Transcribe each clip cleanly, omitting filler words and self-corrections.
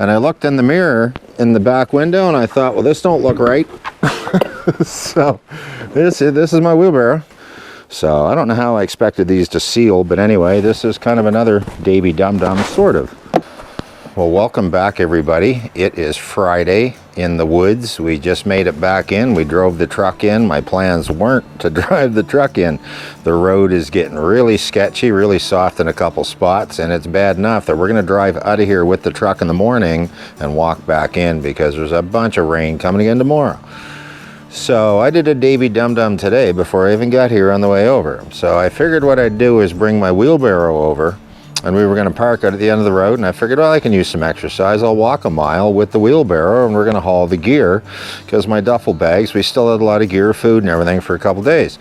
And I looked in the mirror in the back window and I thought, well, this don't look right. So this is my wheelbarrow. So I don't know how I expected these to seal, but anyway, this is kind of another Davy Dum Dum, sort of. Well, welcome back everybody. It is Friday in the woods. We just made it back in. We drove the truck in. My plans weren't to drive the truck in. The road is getting really sketchy, really soft in a couple spots, and it's bad enough that we're going to drive out of here with the truck in the morning and walk back in because there's a bunch of rain coming in tomorrow. So I did a Davy Dum Dum today before I even got here on the way over. So I figured what I'd do is bring my wheelbarrow over, and we were going to park out at the end of the road, and I figured, well, I can use some exercise. I'll walk a mile with the wheelbarrow, and we're going to haul the gear, because my duffel bags, we still had a lot of gear, food, and everything for a couple days.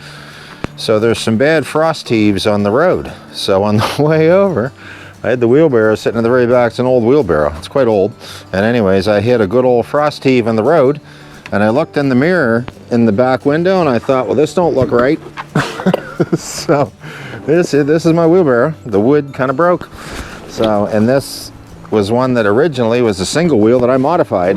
So there's some bad frost heaves on the road. So on the way over, I had the wheelbarrow sitting in the very back. It's an old wheelbarrow. It's quite old. And anyways, I hit a good old frost heave on the road, and I looked in the mirror in the back window, and I thought, well, this don't look right. So this is my wheelbarrow. The wood kind of broke. So, and this was one that originally was a single wheel that I modified.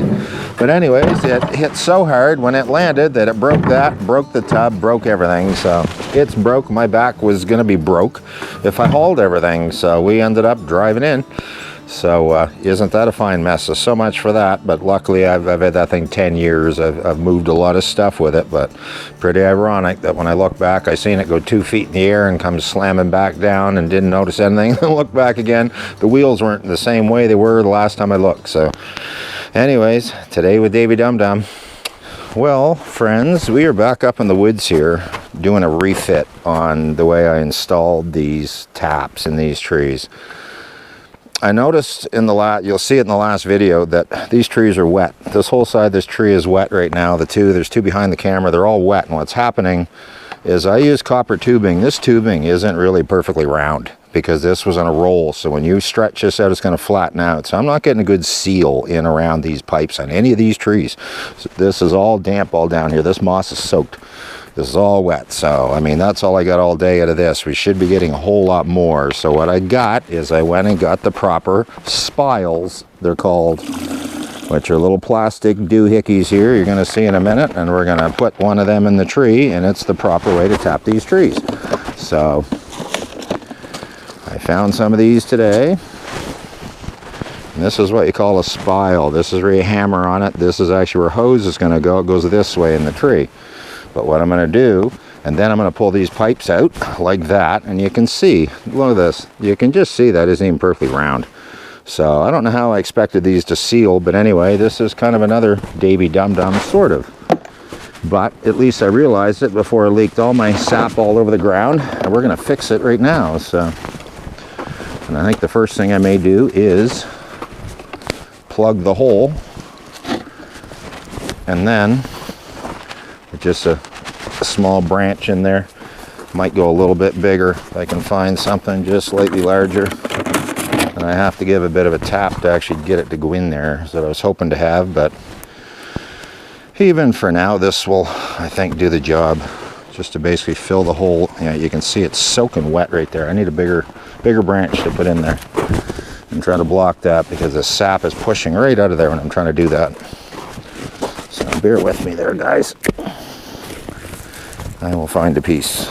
But anyways, it hit so hard when it landed that it broke that, broke the tub, broke everything. So it's broke. My back was going to be broke if I hauled everything. So we ended up driving in. So isn't that a fine mess? So much for that. But luckily I've had that thing 10 years. I've moved a lot of stuff with it, but pretty ironic that when I look back, I seen it go 2 feet in the air and come slamming back down and didn't notice anything. And look back again, the wheels weren't the same way they were the last time I looked. So anyways, today with Davy Dum Dum. Well, friends, we are back up in the woods here doing a refit on the way I installed these taps in these trees. I noticed in the you'll see it in the last video that these trees are wet. This whole side of this tree is wet right now. There's two behind the camera, they're all wet. And what's happening is I use copper tubing. This tubing isn't really perfectly round because this was on a roll. So when you stretch this out, it's going to flatten out. So I'm not getting a good seal in around these pipes on any of these trees. So this is all damp all down here. This moss is soaked. This is all wet, so I mean that's all I got all day out of this. We should be getting a whole lot more. So what I got is I went and got the proper spiles, they're called, which are little plastic doohickeys here you're going to see in a minute, and we're going to put one of them in the tree, and it's the proper way to tap these trees. So I found some of these today, and this is what you call a spile. This is where you hammer on it. This is actually where hose is going to go. It goes this way in the tree. But what I'm going to do, and then I'm going to pull these pipes out like that, and you can see, look at this, you can just see that isn't even perfectly round. So I don't know how I expected these to seal, but anyway, this is kind of another Davy Dum Dum, sort of. But at least I realized it before I leaked all my sap all over the ground, and we're going to fix it right now. So, and I think the first thing I may do is plug the hole, and then just a small branch in there. Might go a little bit bigger if I can find something just slightly larger. And I have to give a bit of a tap to actually get it to go in there, as I was hoping to have, but even for now this will, I think, do the job, just to basically fill the hole. You know, you can see it's soaking wet right there. I need a bigger branch to put in there and try to block that, because the sap is pushing right out of there when I'm trying to do that. So bear with me there, guys. I will find a piece.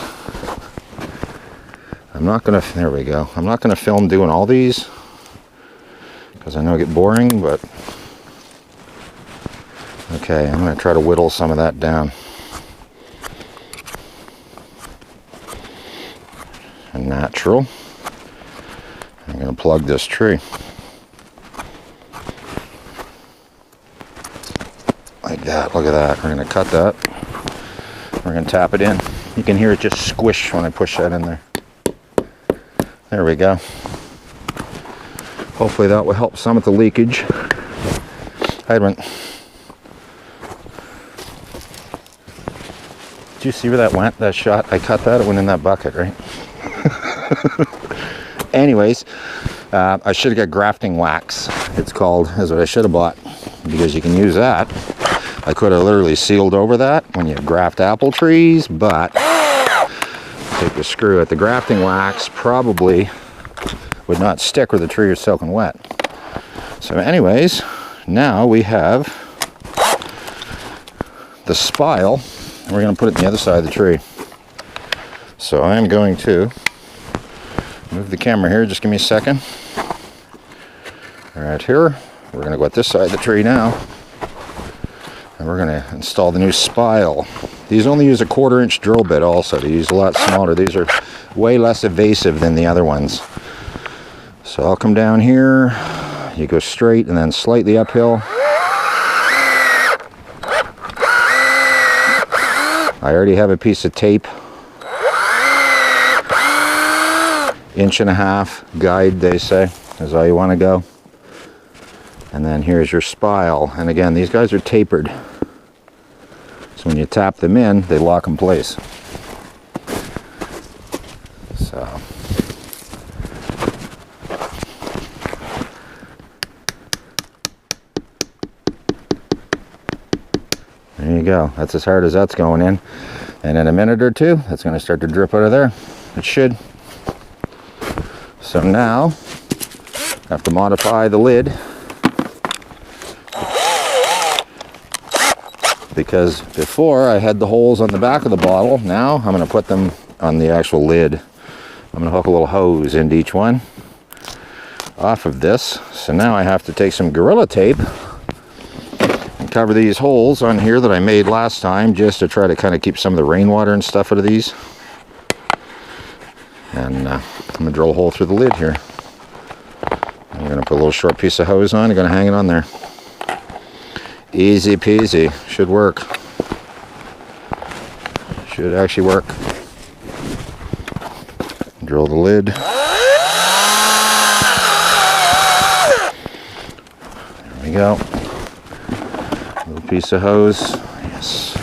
I'm not gonna, there we go. I'm not gonna film doing all these because I know it get boring, but okay, I'm gonna try to whittle some of that down. And natural. I'm gonna plug this tree. Like that, look at that. We're gonna cut that. We're going to tap it in. You can hear it just squish when I push that in there. There we go. Hopefully that will help some of the leakage. I went. Did you see where that went? That shot? I cut that. It went in that bucket, right? Anyways, I should have got grafting wax. It's called, is what I should have bought, because you can use that. I could have literally sealed over that when you graft apple trees, but take the screw at the grafting wax probably would not stick where the tree is soaking wet. So anyways, now we have the spile. We're going to put it on the other side of the tree. So I'm going to move the camera here. Just give me a second. Right here. We're going to go at this side of the tree now. And we're going to install the new spile. These only use a 1/4 inch drill bit also. They use a lot smaller. These are way less evasive than the other ones. So I'll come down here. You go straight and then slightly uphill. I already have a piece of tape. 1.5 inch guide, they say, is all you want to go. And then here's your spile. And again, these guys are tapered. So when you tap them in, they lock in place. So. There you go. That's as hard as that's going in. And in a minute or two, that's going to start to drip out of there. It should. So now, I have to modify the lid. Because before I had the holes on the back of the bottle, now I'm going to put them on the actual lid. I'm going to hook a little hose into each one off of this. So now I have to take some Gorilla Tape and cover these holes on here that I made last time, just to try to kind of keep some of the rainwater and stuff out of these. And I'm going to drill a hole through the lid here. I'm going to put a little short piece of hose on. I'm going to hang it on there. Easy peasy. Should work. Should actually work. Drill the lid. There we go. Little piece of hose. Yes.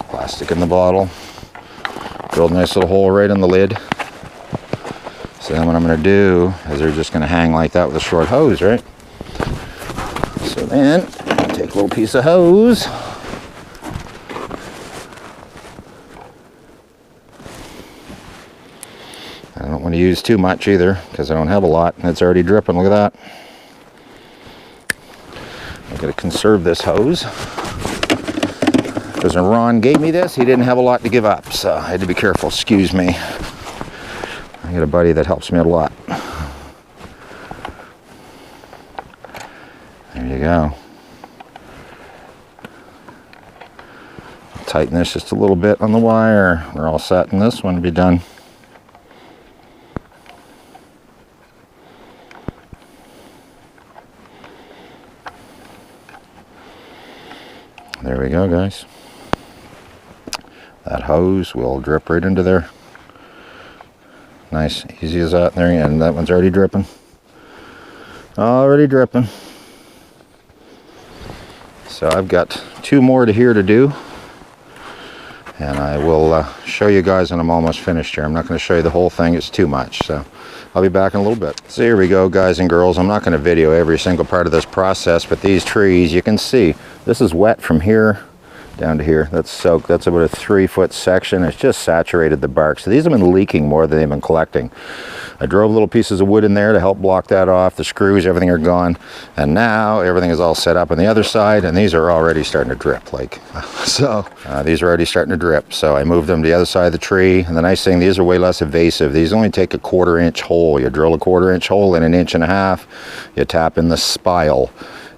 Plastic in the bottle. Drill a nice little hole right in the lid. So then what I'm going to do is they're just going to hang like that with a short hose, right? So then take a little piece of hose. I don't want to use too much either because I don't have a lot. It's already dripping. Look at that. I've got to conserve this hose. Because when Ron gave me this, he didn't have a lot to give up. So I had to be careful. Excuse me. I got a buddy that helps me out a lot. There you go. Tighten this just a little bit on the wire. We're all set in this one to be done. There we go, guys. That hose will drip right into there. Nice, easy as that. There, and that one's already dripping. Already dripping. So I've got 2 more to here to do. And I will show you guys when I'm almost finished here. I'm not going to show you the whole thing, it's too much. So I'll be back in a little bit. So here we go, guys and girls. I'm not going to video every single part of this process, but these trees, you can see, this is wet from here down to here. That's soaked. That's about a 3-foot section. It's just saturated the bark. So these have been leaking more than they've been collecting. I drove little pieces of wood in there to help block that off. The screws, everything are gone. And now everything is all set up on the other side, and these are already starting to drip. These are already starting to drip. So I moved them to the other side of the tree. And the nice thing, these are way less evasive. These only take a 1/4 inch hole. You drill a 1/4 inch hole in 1.5 inches. You tap in the spile.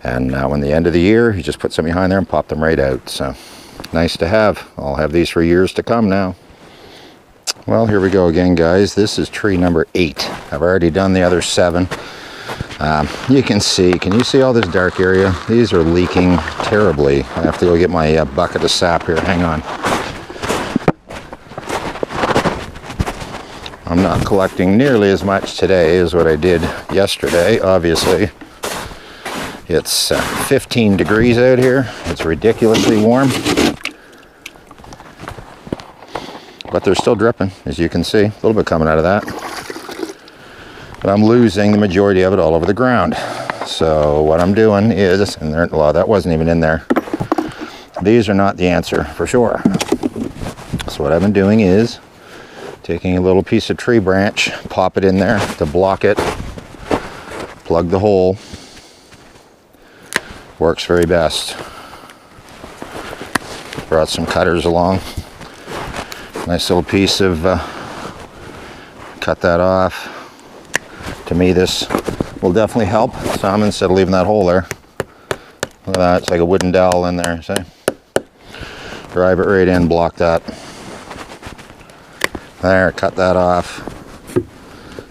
And when the end of the year, you just put some behind there and pop them right out. So nice to have. I'll have these for years to come now. Well, here we go again, guys. This is tree number 8. I've already done the other 7. You can you see all this dark area? These are leaking terribly. I have to go get my bucket of sap here. Hang on. I'm not collecting nearly as much today as what I did yesterday, obviously. It's 15 degrees out here. It's ridiculously warm. But they're still dripping, as you can see. A little bit coming out of that. But I'm losing the majority of it all over the ground. So what I'm doing is, and well, that wasn't even in there. These are not the answer, for sure. So what I've been doing is taking a little piece of tree branch, pop it in there to block it, plug the hole, works very best. Brought some cutters along. Nice little piece of, cut that off. To me, this will definitely help some instead of leaving that hole there. Look at that, it's like a wooden dowel in there, see? Drive it right in, block that. There, cut that off.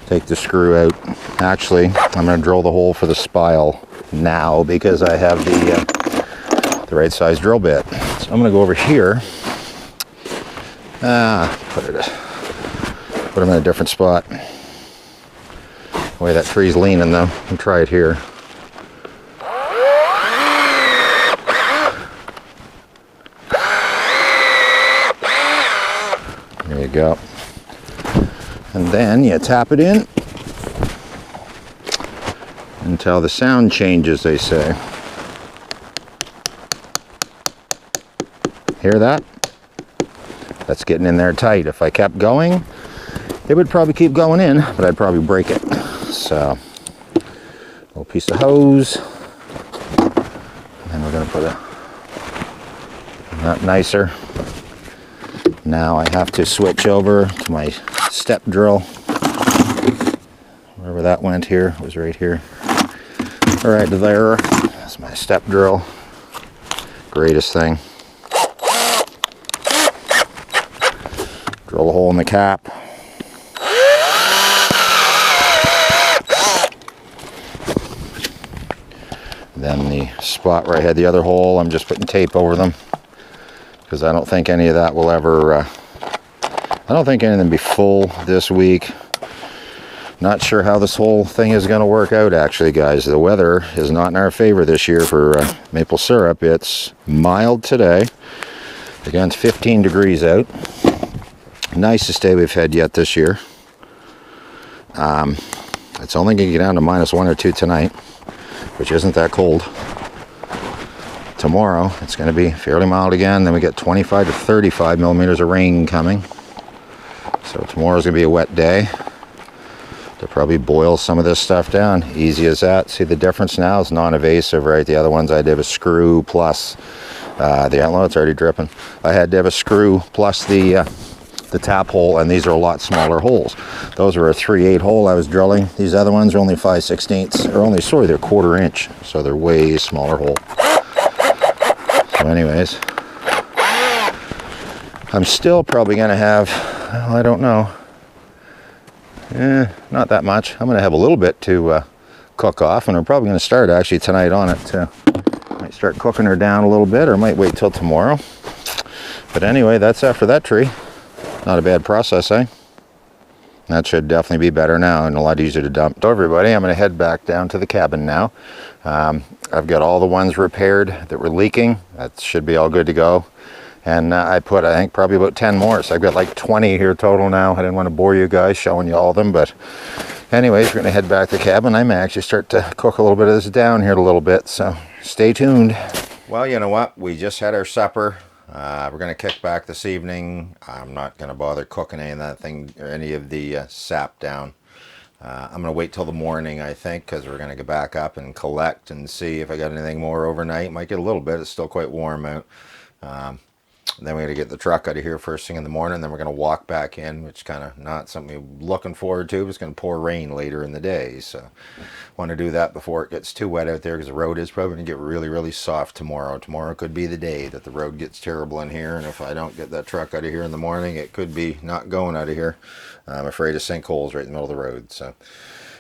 Take the screw out. Actually, I'm going to drill the hole for the spile now because I have the right size drill bit. So I'm going to go over here. Put them in a different spot. The way that tree's leaning though. I'll try it here. There you go. And then you tap it in until the sound changes, they say. Hear that? That's getting in there tight. If I kept going, it would probably keep going in, but I'd probably break it. So, a little piece of hose. And then we're going to put that nicer. Now I have to switch over to my step drill. Wherever that went here, it was right here. Right there. That's my step drill. Greatest thing. Drill a hole in the cap. Then the spot where I had the other hole, I'm just putting tape over them because I don't think any of that will ever, I don't think anything will be full this week. Not sure how this whole thing is going to work out actually, guys. The weather is not in our favor this year for maple syrup. It's mild today. Again, it's 15 degrees out. Nicest day we've had yet this year. It's only going to get down to -1 or 2 tonight, which isn't that cold. Tomorrow it's going to be fairly mild again. Then we get 25 to 35 millimeters of rain coming. So tomorrow's going to be a wet day. To probably boil some of this stuff down. Easy as that. See the difference now? It's non-evasive, right? The other ones I did a screw plus the outlet. It's already dripping. I had to have a screw plus the tap hole, and these are a lot smaller holes. Those were a 3/8 hole I was drilling. These other ones are only 5/16, or only, sorry, they're 1/4 inch, so they're way smaller hole. So anyways, I'm still probably going to have, well, I don't know, not that much. I'm going to have a little bit to cook off, and we're probably going to start actually tonight on it too. Might start cooking her down a little bit, or might wait till tomorrow. But anyway, that's after that tree. Not a bad process, eh? That should definitely be better now and a lot easier to dump. So everybody, I'm going to head back down to the cabin now. I've got all the ones repaired that were leaking. That should be all good to go. And I put, I think, probably about 10 more. So I've got like 20 here total now. I didn't want to bore you guys showing you all of them. But anyways, we're going to head back to the cabin. I may actually start to cook a little bit of this down here a little bit. So stay tuned. Well, you know what? We just had our supper. We're going to kick back this evening. I'm not going to bother cooking any of that thing or any of the sap down. I'm going to wait till the morning, I think, because we're going to get back up and collect and see if I got anything more overnight. Might get a little bit. It's still quite warm out. Then we're going to get the truck out of here first thing in the morning. Then we're going to walk back in, which kind of not something we're looking forward to. It's going to pour rain later in the day. So want to do that before it gets too wet out there, because the road is probably going to get really, really soft tomorrow. Tomorrow could be the day that the road gets terrible in here. And if I don't get that truck out of here in the morning, it could be not going out of here. I'm afraid of sinkholes right in the middle of the road. So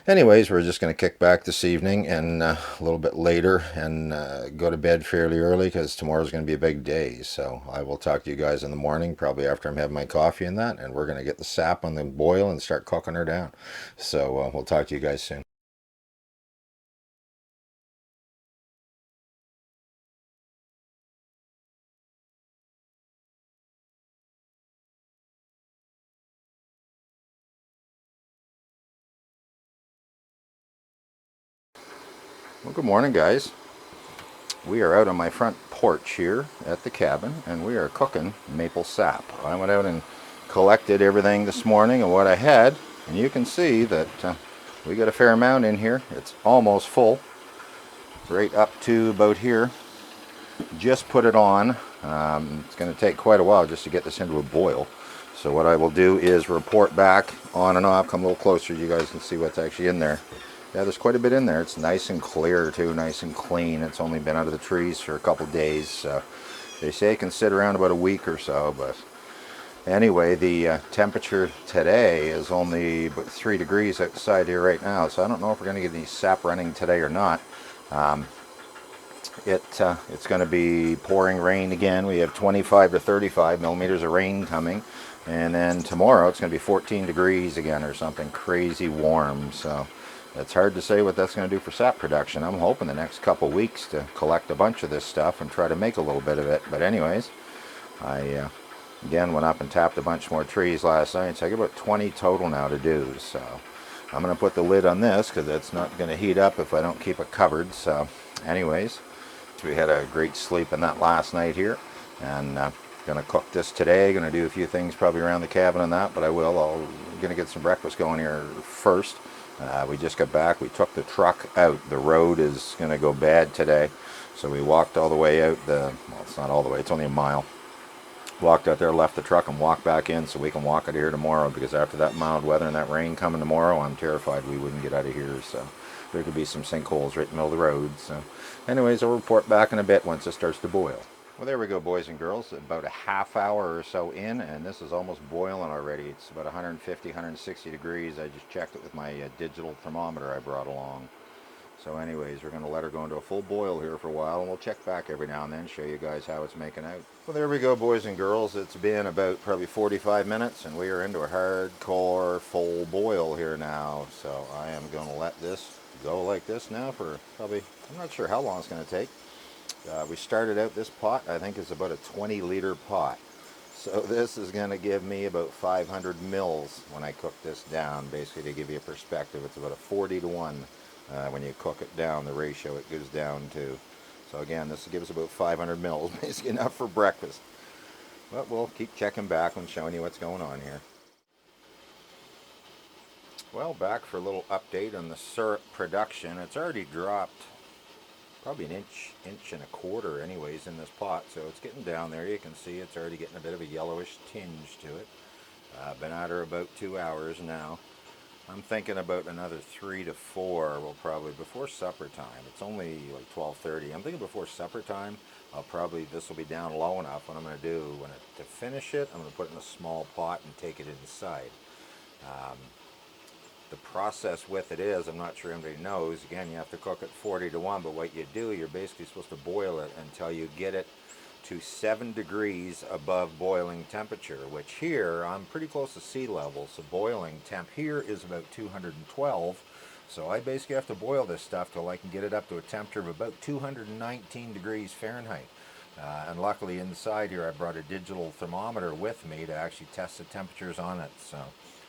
anyways, we're just going to kick back this evening and a little bit later and go to bed fairly early, because tomorrow's going to be a big day. So I will talk to you guys in the morning, probably after I'm having my coffee and that, and we're going to get the sap on the boil and start cooking her down. So we'll talk to you guys soon. Well, good morning, guys. We are out on my front porch here at the cabin, and we are cooking maple sap. I went out and collected everything this morning and what I had, and you can see that we got a fair amount in here. It's almost full. right up to about here. Just put it on. It's going to take quite a while just to get this into a boil. So what I will do is report back on and off, come a little closer, you guys can see what's actually in there. Yeah, there's quite a bit in there. It's nice and clear too, nice and clean. It's only been out of the trees for a couple days, so they say it can sit around about a week or so. But anyway, the temperature today is only about 3 degrees outside here right now, so I don't know if we're going to get any sap running today or not. It's going to be pouring rain again. We have 25 to 35 millimeters of rain coming, and then tomorrow it's going to be 14 degrees again or something crazy warm. So it's hard to say what that's going to do for sap production. I'm hoping the next couple weeks to collect a bunch of this stuff and try to make a little bit of it. But anyways, I again went up and tapped a bunch more trees last night, so I got about 20 total now to do. So I'm going to put the lid on this because it's not going to heat up if I don't keep it covered. So anyways, we had a great sleep in that last night here, and gonna cook this today. Gonna do a few things probably around the cabin and that, but I'm gonna get some breakfast going here first. We just got back. We took the truck out. The road is gonna go bad today, so we walked all the way out. Well, it's not all the way. It's only a mile. Walked out there, left the truck, and walked back in so we can walk out of here tomorrow. Because after that mild weather and that rain coming tomorrow, I'm terrified we wouldn't get out of here. So there could be some sinkholes right in the middle of the road. So anyways, I'll report back in a bit once it starts to boil. Well, there we go, boys and girls. About a half hour or so in, and this is almost boiling already. It's about 150, 160 degrees. I just checked it with my digital thermometer I brought along. So anyways, we're going to let her go into a full boil here for a while, and we'll check back every now and then, show you guys how it's making out. Well, there we go, boys and girls. It's been about probably 45 minutes, and we are into a hardcore full boil here now. So I am going to let this go like this now for probably, I'm not sure how long it's going to take. We started out this pot, I think it's about a 20-liter pot. So this is going to give me about 500 mils when I cook this down. Basically, to give you a perspective, it's about a 40 to 1 when you cook it down, the ratio it goes down to. So again, this gives about 500 mils, basically enough for breakfast. But we'll keep checking back and showing you what's going on here. Well, back for a little update on the syrup production. It's already dropped probably an inch and a quarter anyways in this pot, so it's getting down there. You can see it's already getting a bit of a yellowish tinge to it. Been at her about 2 hours now. I'm thinking about another 3 to 4 will probably, before supper time. It's only like 12:30. I'm thinking before supper time, this will be down low enough. What I'm going to do, to finish it, I'm going to put it in a small pot and take it inside. The process with it is, I'm not sure everybody knows, again, you have to cook it 40 to 1, but what you do, you're basically supposed to boil it until you get it to 7 degrees above boiling temperature, which here, I'm pretty close to sea level, so boiling temp here is about 212, so I basically have to boil this stuff till I can get it up to a temperature of about 219 degrees Fahrenheit. And luckily inside here I brought a digital thermometer with me to actually test the temperatures on it. So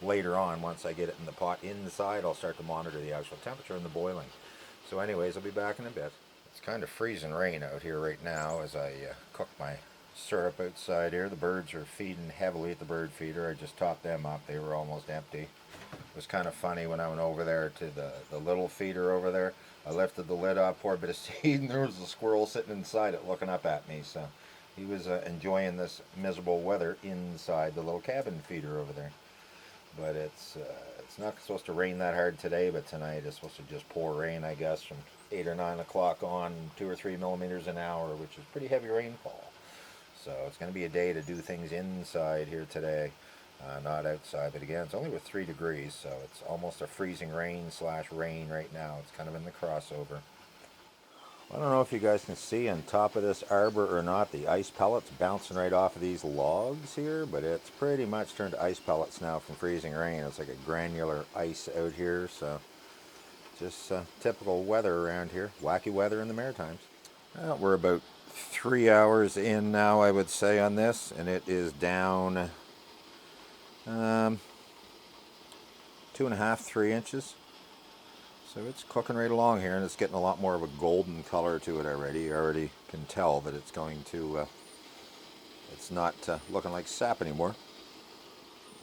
later on, once I get it in the pot inside, I'll start to monitor the actual temperature and the boiling. So anyways, I'll be back in a bit. It's kind of freezing rain out here right now as I cook my syrup outside here. The birds are feeding heavily at the bird feeder. I just topped them up. They were almost empty. It was kind of funny when I went over there to the little feeder over there. I lifted the lid up, poured a bit of seed, and there was a squirrel sitting inside it looking up at me. So he was enjoying this miserable weather inside the little cabin feeder over there. But it's not supposed to rain that hard today, but tonight it's supposed to just pour rain, I guess, from 8 or 9 o'clock on, 2 or 3 millimeters an hour, which is pretty heavy rainfall. So it's going to be a day to do things inside here today, not outside. But again, it's only with 3 degrees, so it's almost a freezing rain/rain right now. It's kind of in the crossover. I don't know if you guys can see on top of this arbor or not, the ice pellets bouncing right off of these logs here, but it's pretty much turned to ice pellets now from freezing rain. It's like a granular ice out here, so just typical weather around here. Wacky weather in the Maritimes. Well, we're about 3 hours in now, I would say, on this, and it is down 2.5, 3 inches. So it's cooking right along here, and it's getting a lot more of a golden color to it already. You already can tell that it's going to, it's not looking like sap anymore.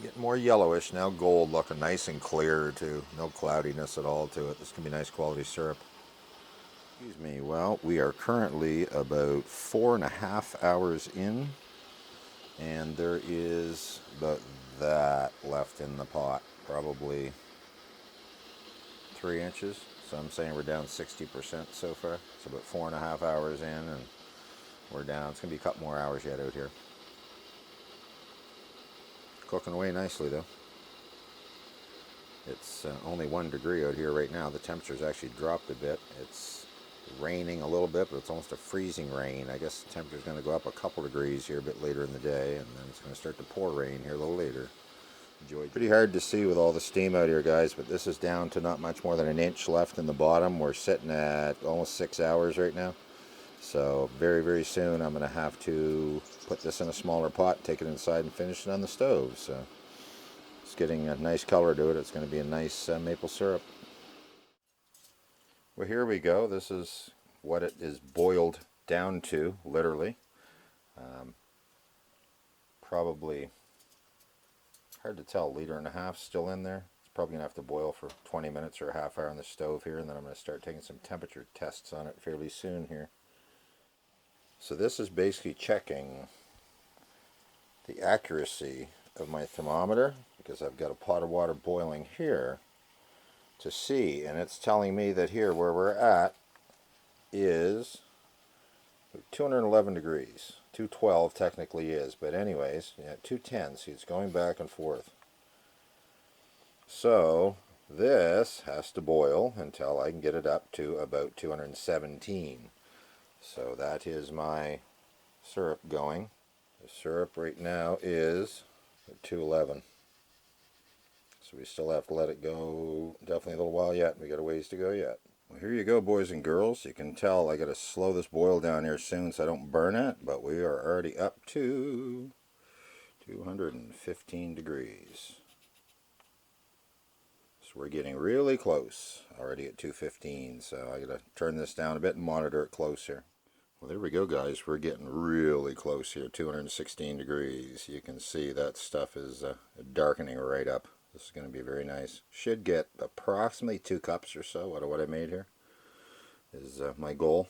Getting more yellowish now, gold looking nice and clear too. No cloudiness at all to it. This can be nice quality syrup. Excuse me. Well, we are currently about 4.5 hours in, and there is about that left in the pot, probably 3 inches. So I'm saying we're down 60% so far. It's about 4.5 hours in, and we're down. It's going to be a couple more hours yet out here. Cooking away nicely though. It's only 1 degree out here right now. The temperature's actually dropped a bit. It's raining a little bit, but it's almost a freezing rain. I guess the temperature's going to go up a couple degrees here a bit later in the day, and then it's going to start to pour rain here a little later. Enjoy. Pretty hard to see with all the steam out here, guys, but this is down to not much more than 1 inch left in the bottom. We're sitting at almost 6 hours right now. So very, very soon I'm going to have to put this in a smaller pot, take it inside and finish it on the stove. So it's getting a nice color to it. It's going to be a nice maple syrup. Well, here we go. This is what it is boiled down to, literally. Probably, hard to tell, 1.5 liters still in there. It's probably going to have to boil for 20 minutes or a half hour on the stove here, and then I'm going to start taking some temperature tests on it fairly soon here. So this is basically checking the accuracy of my thermometer, because I've got a pot of water boiling here to see, and it's telling me that here where we're at is 211 degrees. 212 technically is, but anyways, yeah, 210. See, it's going back and forth. So this has to boil until I can get it up to about 217. So that is my syrup going. The syrup right now is 211. So we still have to let it go definitely a little while yet. We got a ways to go yet. Well, here you go, boys and girls. You can tell I got to slow this boil down here soon so I don't burn it, but we are already up to 215 degrees. So we're getting really close already at 215, so I got to turn this down a bit and monitor it closer. Well, there we go, guys. We're getting really close here, 216 degrees. You can see that stuff is darkening right up. This is going to be very nice. Should get approximately 2 cups or so out of what I made here. Is my goal.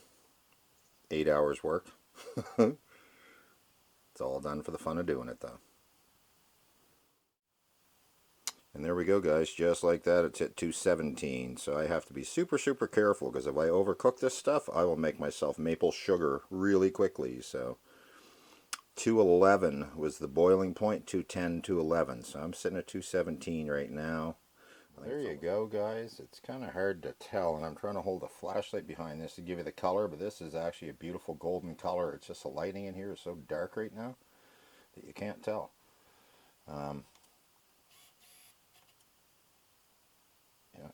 8 hours work. It's all done for the fun of doing it, though. And there we go, guys. Just like that, it's at 217. So I have to be super, super careful, because if I overcook this stuff, I will make myself maple sugar really quickly. So 211 was the boiling point, 210, 211. So I'm sitting at 217 right now. There you go, guys. It's kind of hard to tell, and I'm trying to hold a flashlight behind this to give you the color, but this is actually a beautiful golden color. It's just the lighting in here is so dark right now that you can't tell. Yeah,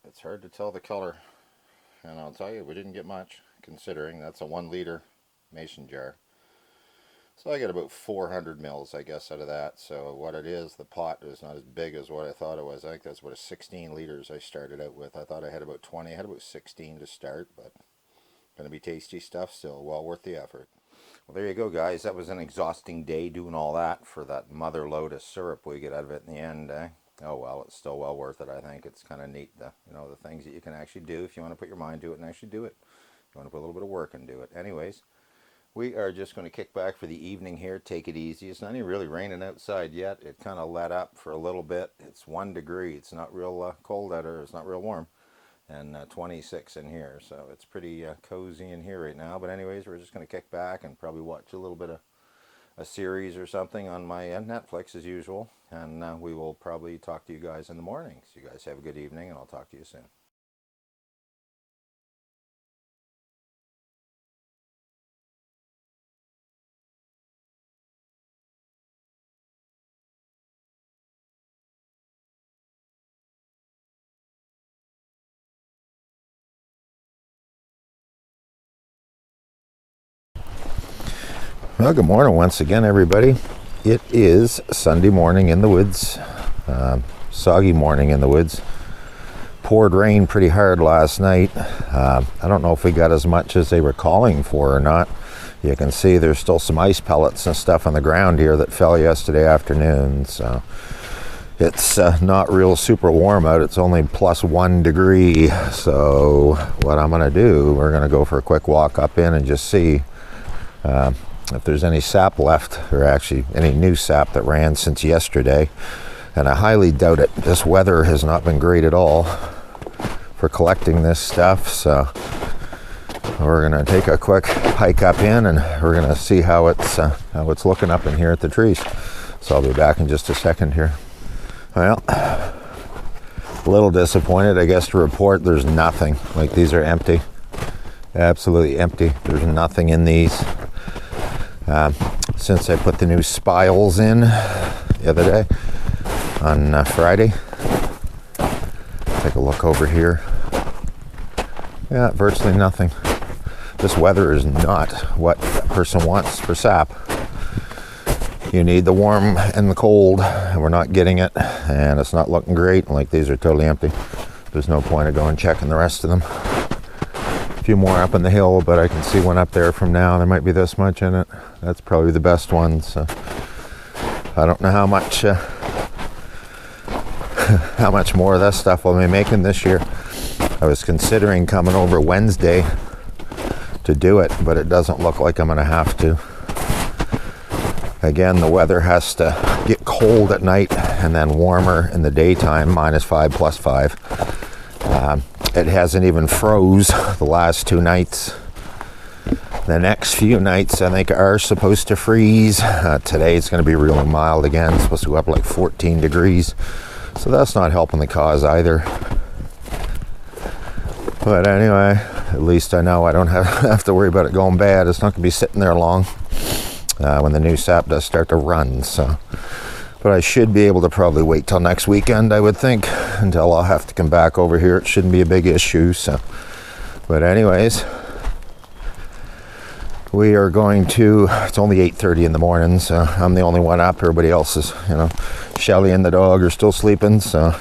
it's hard to tell the color, and I'll tell you, we didn't get much, considering that's a 1 liter mason jar. So I got about 400 mils, I guess, out of that. So what it is, the pot is not as big as what I thought it was. I think that's what 16 liters I started out with. I thought I had about 20. I had about 16 to start, but going to be tasty stuff still. Well worth the effort. Well, there you go, guys. That was an exhausting day doing all that for that mother load of syrup we get out of it in the end, eh? Oh well, it's still well worth it. I think it's kind of neat, the things that you can actually do if you want to put your mind to it and actually do it. You want to put a little bit of work and do it. Anyways, we are just going to kick back for the evening here, take it easy. It's not even really raining outside yet. It kind of let up for a little bit. It's 1 degree. It's not real cold out here. It's not real warm. And 26 in here. So it's pretty cozy in here right now. But anyways, we're just going to kick back and probably watch a little bit of a series or something on my Netflix as usual. And we will probably talk to you guys in the morning. So you guys have a good evening, and I'll talk to you soon. Well, good morning once again, everybody. It is Sunday morning in the woods. Soggy morning in the woods. Poured rain pretty hard last night. I don't know if we got as much as they were calling for or not. You can see there's still some ice pellets and stuff on the ground here that fell yesterday afternoon. So It's not real super warm out. It's only +1 degree. So what I'm gonna do, we're gonna go for a quick walk up in and just see if there's any sap left, or actually any new sap that ran since yesterday. And I highly doubt it. This weather has not been great at all for collecting this stuff. So we're gonna take a quick hike up in, and we're gonna see how it's looking up in here at the trees. So I'll be back in just a second here. Well, a little disappointed, I guess, to report there's nothing. Like, these are empty, absolutely empty. There's nothing in these. Since I put the new spiles in the other day on Friday. Take a look over here. Yeah, virtually nothing. This weather is not what a person wants for sap. You need the warm and the cold, and we're not getting it, and it's not looking great. Like, these are totally empty. There's no point of going checking the rest of them. A few more up on the hill, but I can see one up there from now. There might be this much in it. That's probably the best one. So I don't know how much more of this stuff we'll be making this year. I was considering coming over Wednesday to do it, but it doesn't look like I'm going to have to. Again, the weather has to get cold at night and then warmer in the daytime, -5, +5. It hasn't even froze the last 2 nights. The next few nights, I think, are supposed to freeze. Today it's going to be really mild again. It's supposed to go up like 14 degrees. So that's not helping the cause either. But anyway, at least I know I don't have to worry about it going bad. It's not going to be sitting there long. When the new sap does start to run. So, but I should be able to probably wait till next weekend, I would think, until I'll have to come back over here. It shouldn't be a big issue. So, but anyways, we are going to, it's only 8:30 in the morning, so I'm the only one up. Everybody else is, Shelly and the dog are still sleeping, so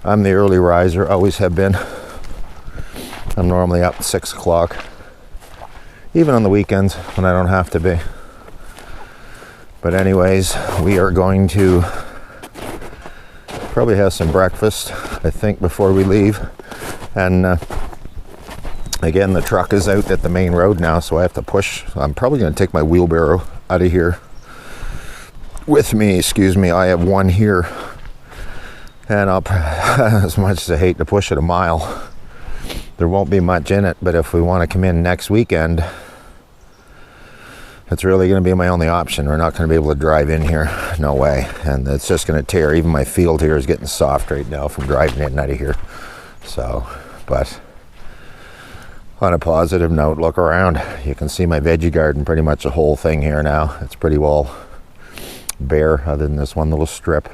I'm the early riser, always have been. I'm normally up at 6 o'clock. Even on the weekends when I don't have to be. But anyways, we are going to probably have some breakfast, I think, before we leave. And again, the truck is out at the main road now, so I have to push. I'm probably going to take my wheelbarrow out of here with me. Excuse me, I have one here. And I'll, as much as I hate to push it a mile, there won't be much in it, but if we want to come in next weekend, it's really going to be my only option. We're not going to be able to drive in here. No way. And it's just going to tear. Even my field here is getting soft right now from driving in and out of here. So, but on a positive note, look around. You can see my veggie garden, pretty much the whole thing here now. It's pretty well bare other than this one little strip.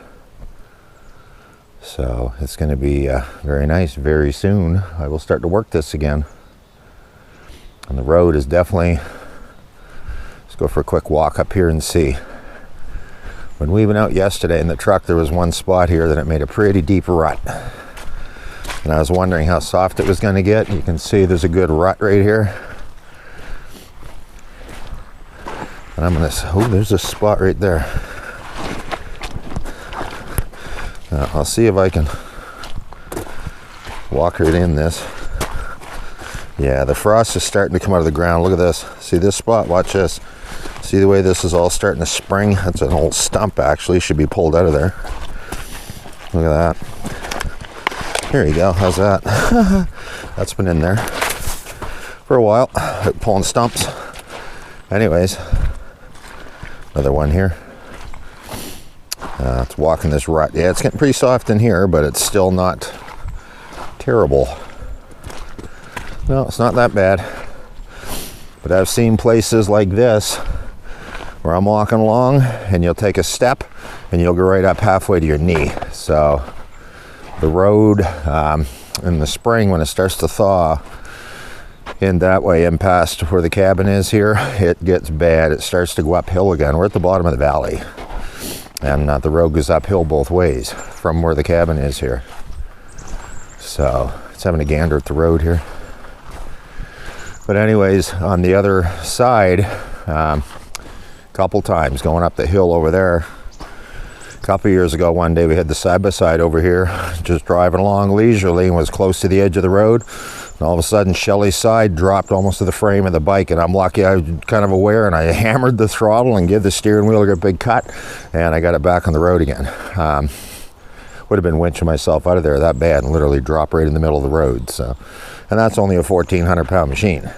So it's going to be very nice. Very soon I will start to work this again. And the road is definitely, let's go for a quick walk up here and see. When we went out yesterday in the truck, there was one spot here that it made a pretty deep rut. And I was wondering how soft it was going to get. You can see there's a good rut right here. And I'm going to, oh, there's a spot right there. I'll see if I can walk right in this. Yeah, the frost is starting to come out of the ground. Look at this. See this spot? Watch this. See the way this is all starting to spring? That's an old stump, actually. Should be pulled out of there. Look at that. Here you go. How's that? That's been in there for a while, pulling stumps. Anyways, another one here. It's walking this rut. Yeah, it's getting pretty soft in here, but it's still not terrible. No, it's not that bad. But I've seen places like this where I'm walking along and you'll take a step and you'll go right up halfway to your knee. So the road in the spring, when it starts to thaw in that way and past where the cabin is here, it gets bad. It starts to go uphill again. We're at the bottom of the valley. And the road goes uphill both ways from where the cabin is here. So it's having a gander at the road here. But anyways, on the other side, couple times going up the hill over there, couple years ago, one day we had the side-by-side over here, just driving along leisurely and was close to the edge of the road. And all of a sudden, Shelly's side dropped almost to the frame of the bike, and I'm lucky I was kind of aware, and I hammered the throttle and gave the steering wheel a big cut, and I got it back on the road again. Would have been winching myself out of there that bad and literally drop right in the middle of the road. So, and that's only a 1,400-pound machine.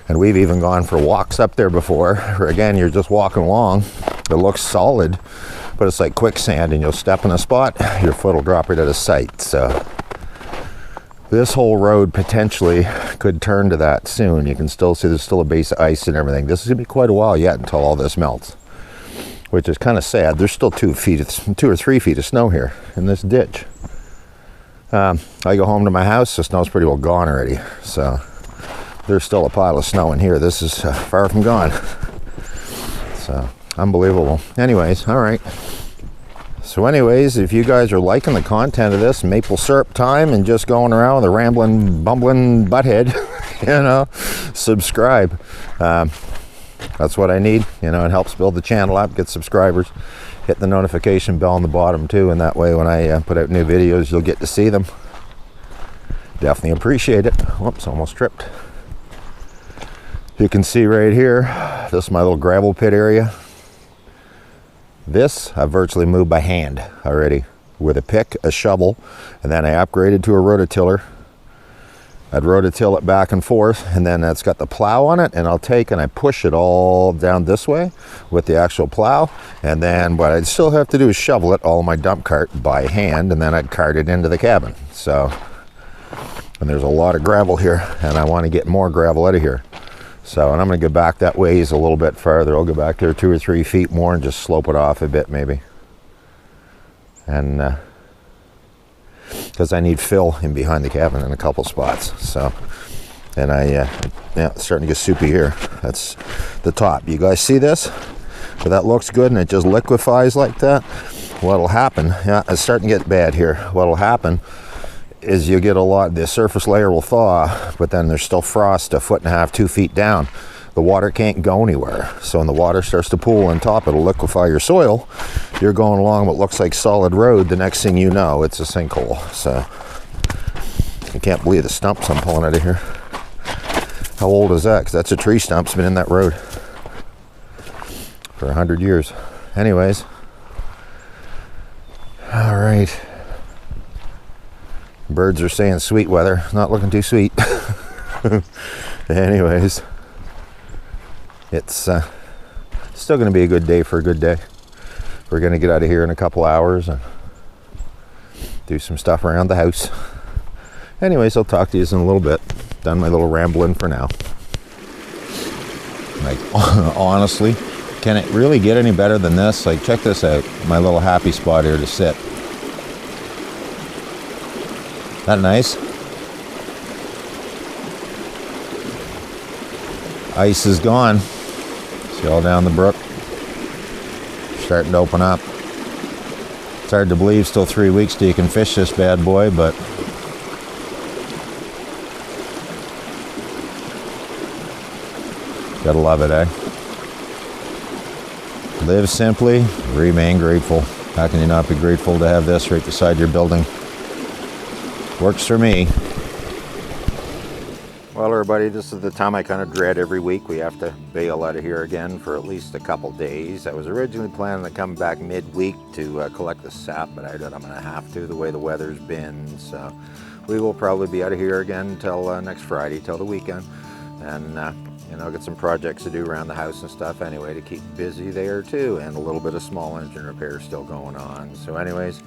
And we've even gone for walks up there before, where again, you're just walking along. It looks solid, but it's like quicksand, and you'll step in a spot, your foot will drop right out of sight. So this whole road potentially could turn to that soon. You can still see there's still a base of ice and everything. This is gonna be quite a while yet until all this melts, which is kind of sad. There's still 2 or 3 feet of snow here in this ditch. I go home to my house, the snow's pretty well gone already. So there's still a pile of snow in here. This is far from gone. So unbelievable. Anyways, all right. So anyways, if you guys are liking the content of this maple syrup time and just going around with a rambling, bumbling butthead, you know, subscribe. That's what I need. You know, it helps build the channel up, get subscribers. Hit the notification bell on the bottom too, and that way when I put out new videos, you'll get to see them. Definitely appreciate it. Whoops, almost tripped. You can see right here, this is my little gravel pit area. This I've virtually moved by hand already with a pick, a shovel, and then I upgraded to a rototiller. I'd rototill it back and forth, and then it's got the plow on it, and I'll take and I push it all down this way with the actual plow, and then what I'd still have to do is shovel it all in my dump cart by hand, and then I'd cart it into the cabin. So, and there's a lot of gravel here, and I want to get more gravel out of here. So, and I'm going to go back that ways a little bit farther. I'll go back there 2 or 3 feet more and just slope it off a bit maybe. And because I need fill in behind the cabin in a couple spots. So, and yeah, it's starting to get soupy here. That's the top. You guys see this? But that looks good, and it just liquefies like that. What'll happen, yeah, it's starting to get bad here. What'll happen is you get a lot, the surface layer will thaw, but then there's still frost 1.5 feet, 2 feet down. The water can't go anywhere. So when the water starts to pool on top, it'll liquefy your soil. You're going along what looks like solid road. The next thing you know, it's a sinkhole. So I can't believe the stumps I'm pulling out of here. How old is that? Because that's a tree stump. It's been in that road for 100 years. Anyways. All right. Birds are saying sweet weather. Not looking too sweet. Anyways. It's still going to be a good day for a good day. We're going to get out of here in a couple hours and do some stuff around the house. Anyways, I'll talk to you in a little bit. Done my little rambling for now. Like, honestly, can it really get any better than this? Like, check this out. My little happy spot here to sit. That nice? Ice is gone. See all down the brook. Starting to open up. It's hard to believe still 3 weeks till you can fish this bad boy, but gotta love it, eh? Live simply, remain grateful. How can you not be grateful to have this right beside your building? Works for me. Well, everybody, this is the time I kind of dread every week. We have to bail out of here again for at least a couple days. I was originally planning to come back midweek to collect the sap, but I doubt I'm going to have to, the way the weather's been. So we will probably be out of here again until next Friday, till the weekend. And, you know, get some projects to do around the house and stuff anyway to keep busy there too. And a little bit of small engine repair still going on. So anyways,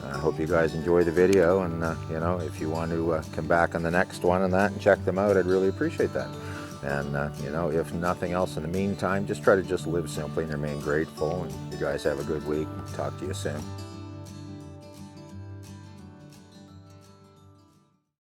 I hope you guys enjoy the video, and you know, if you want to come back on the next one and that and check them out, I'd really appreciate that. And you know, if nothing else in the meantime, just try to just live simply and remain grateful, and you guys have a good week. Talk to you soon.